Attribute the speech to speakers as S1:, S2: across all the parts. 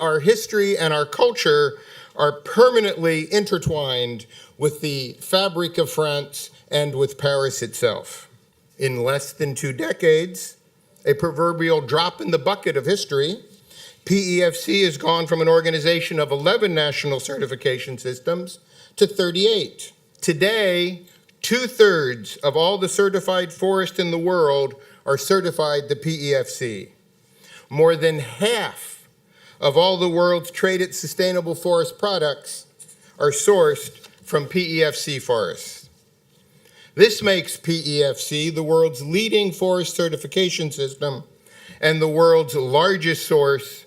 S1: Our history and our culture are permanently intertwined with the fabric of France and with Paris itself. In less than 2 decades, a proverbial drop in the bucket of history, PEFC has gone from an organization of 11 national certification systems to 38. Today, 2/3 of all the certified forests in the world are certified to PEFC. More than half of all the world's traded sustainable forest products are sourced from PEFC forests. This makes PEFC the world's leading forest certification system and the world's largest source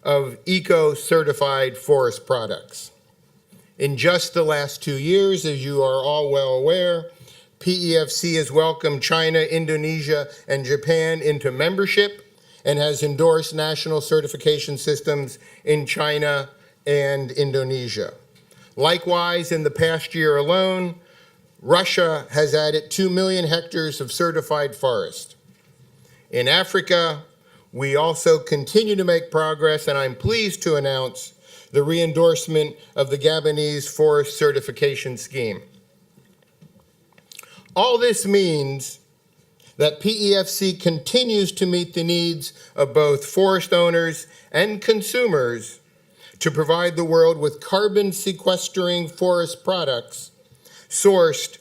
S1: of eco-certified forest products. In just the last 2 years, as you are all well aware, PEFC has welcomed China, Indonesia, and Japan into membership and has endorsed national certification systems in China and Indonesia. Likewise, in the past year alone, Russia has added 2 million hectares of certified forest. In Africa, we also continue to make progress, and I'm pleased to announce the re-endorsement of the Gabonese Forest Certification Scheme. All this means that PEFC continues to meet the needs of both forest owners and consumers to provide the world with carbon sequestering forest products sourced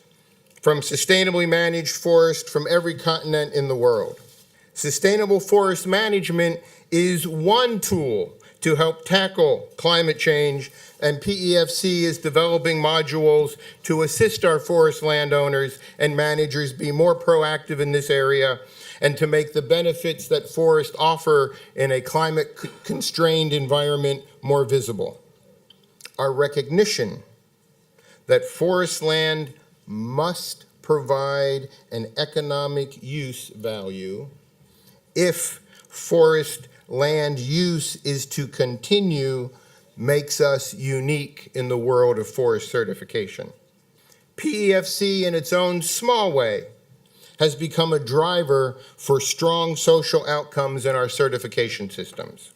S1: from sustainably managed forests from every continent in the world. Sustainable forest management is one tool to help tackle climate change, and PEFC is developing modules to assist our forest landowners and managers be more proactive in this area and to make the benefits that forests offer in a climate-constrained environment more visible. Our recognition that forest land must provide an economic use value if forest land use is to continue makes us unique in the world of forest certification. PEFC, in its own small way, has become a driver for strong social outcomes in our certification systems.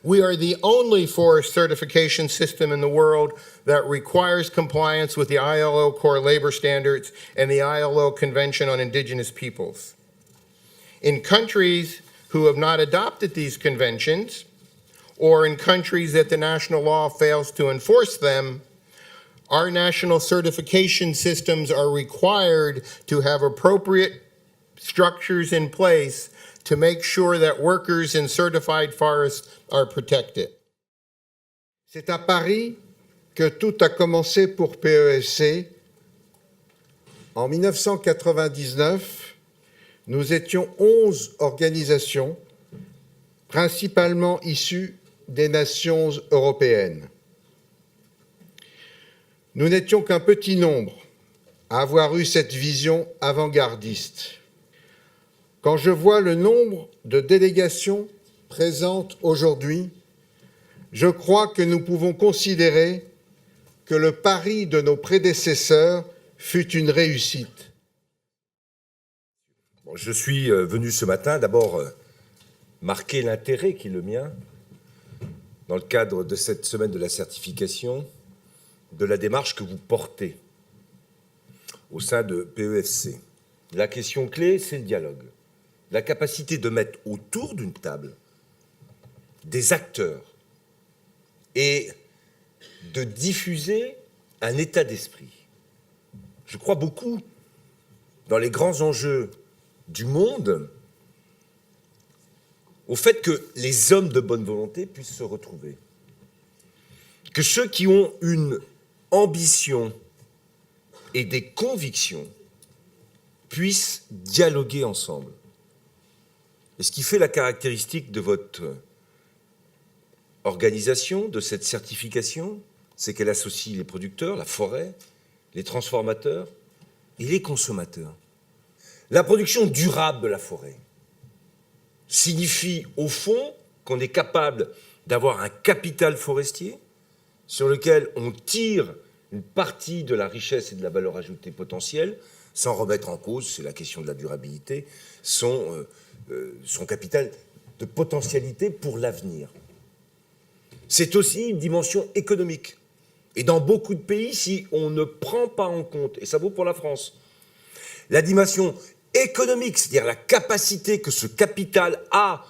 S1: We are the only forest certification system in the world that requires compliance with the ILO core labor standards and the ILO Convention on Indigenous Peoples. In countries who have not adopted these conventions, or in countries that the national law fails to enforce them, our national certification systems are required to have appropriate structures in place to make sure that workers in certified forests are protected.
S2: C'est à Paris que tout a commencé pour PEFC. En 1999, nous étions 11 organisations, principalement issues des nations européennes. Nous n'étions qu'un petit nombre à avoir eu cette vision avant-gardiste. Quand je vois le nombre de délégations présentes aujourd'hui, je crois que nous pouvons considérer que le pari de nos prédécesseurs fut une réussite.
S3: Je suis venu ce matin d'abord marquer l'intérêt qui est le mien dans le cadre de cette semaine de la certification de la démarche que vous portez au sein de PEFC. La question clé, c'est le dialogue. La capacité de mettre autour d'une table des acteurs et de diffuser un état d'esprit. Je crois beaucoup dans les grands enjeux du monde au fait que les hommes de bonne volonté puissent se retrouver. Que ceux qui ont une ambition et des convictions puissent dialoguer ensemble. Et ce qui fait la caractéristique de votre organisation, de cette certification, c'est qu'elle associe les producteurs, la forêt, les transformateurs et les consommateurs. La production durable de la forêt signifie au fond qu'on est capable d'avoir un capital forestier sur lequel on tire une partie de la richesse et de la valeur ajoutée potentielle sans remettre en cause, c'est la question de la durabilité, son capital de potentialité pour l'avenir. c'est aussi une dimension économique. Et dans beaucoup de pays, si on ne prend pas en compte, et ça vaut pour la France, la dimension économique, c'est-à-dire la capacité que ce capital a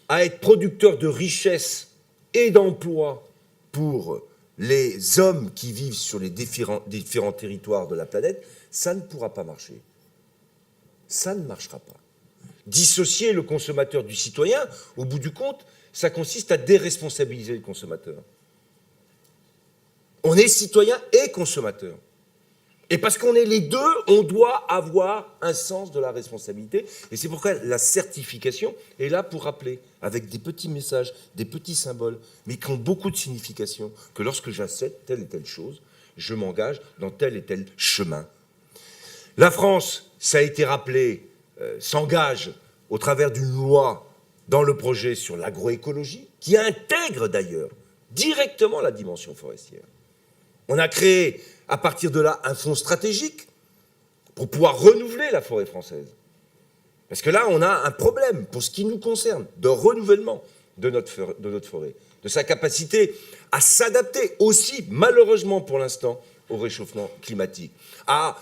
S3: à être producteur de richesse et d'emploi pour les hommes qui vivent sur les différents territoires de la planète, ça ne pourra pas marcher. Ça ne marchera pas. Dissocier le consommateur du citoyen, au bout du compte, ça consiste à déresponsabiliser le consommateur. On est citoyen et consommateur. Et parce qu'on est les deux, on doit avoir un sens de la responsabilité. Et c'est pourquoi la certification est là pour rappeler, avec des petits messages, des petits symboles, mais qui ont beaucoup de signification, que lorsque j'achète telle et telle chose, je m'engage dans tel et tel chemin. La France, ça a été rappelé, s'engage au travers d'une loi dans le projet sur l'agroécologie, qui intègre d'ailleurs directement la dimension forestière. On a créé, à partir de là, un fonds stratégique pour pouvoir renouveler la forêt française. Parce que là, on a un problème, pour ce qui nous concerne, de renouvellement de notre forêt, de sa capacité à s'adapter aussi, malheureusement pour l'instant, au réchauffement climatique, à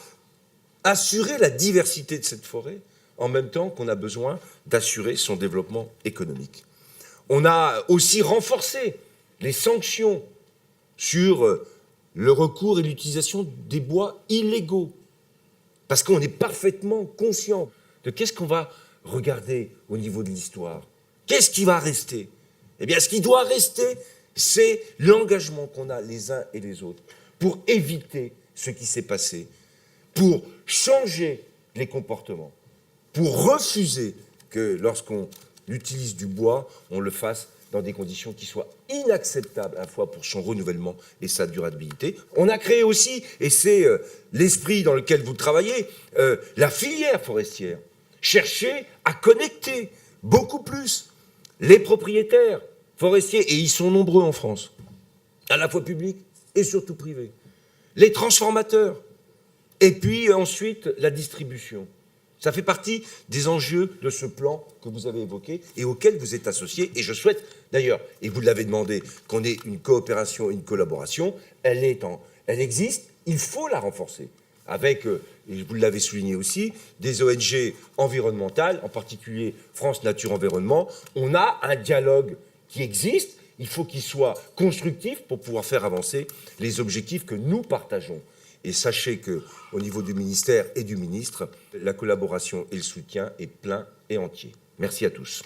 S3: assurer la diversité de cette forêt, en même temps qu'on a besoin d'assurer son développement économique. On a aussi renforcé les sanctions sur le recours et l'utilisation des bois illégaux. Parce qu'on est parfaitement conscient de qu'est-ce qu'on va regarder au niveau de l'histoire. Qu'est-ce qui va rester? Eh bien, ce qui doit rester, c'est l'engagement qu'on a les uns et les autres pour éviter ce qui s'est passé, pour changer les comportements, pour refuser que lorsqu'on utilise du bois, on le fasse dans des conditions qui soient inacceptables à la fois pour son renouvellement et sa durabilité. On a créé aussi, et c'est l'esprit dans lequel vous travaillez, la filière forestière. Chercher à connecter beaucoup plus les propriétaires forestiers, et ils sont nombreux en France, à la fois publics et surtout privés, les transformateurs, et puis ensuite la distribution. Ça fait partie des enjeux de ce plan que vous avez évoqué et auquel vous êtes associés. Et je souhaite d'ailleurs, et vous l'avez demandé, qu'on ait une coopération, une collaboration. Elle existe, il faut la renforcer. Avec, et vous l'avez souligné aussi, des ONG environnementales, en particulier France Nature Environnement. On a un dialogue qui existe. Il faut qu'il soit constructif pour pouvoir faire avancer les objectifs que nous partageons. Et sachez qu'au niveau du ministère et du ministre, la collaboration et le soutien est plein et entier. Merci à tous.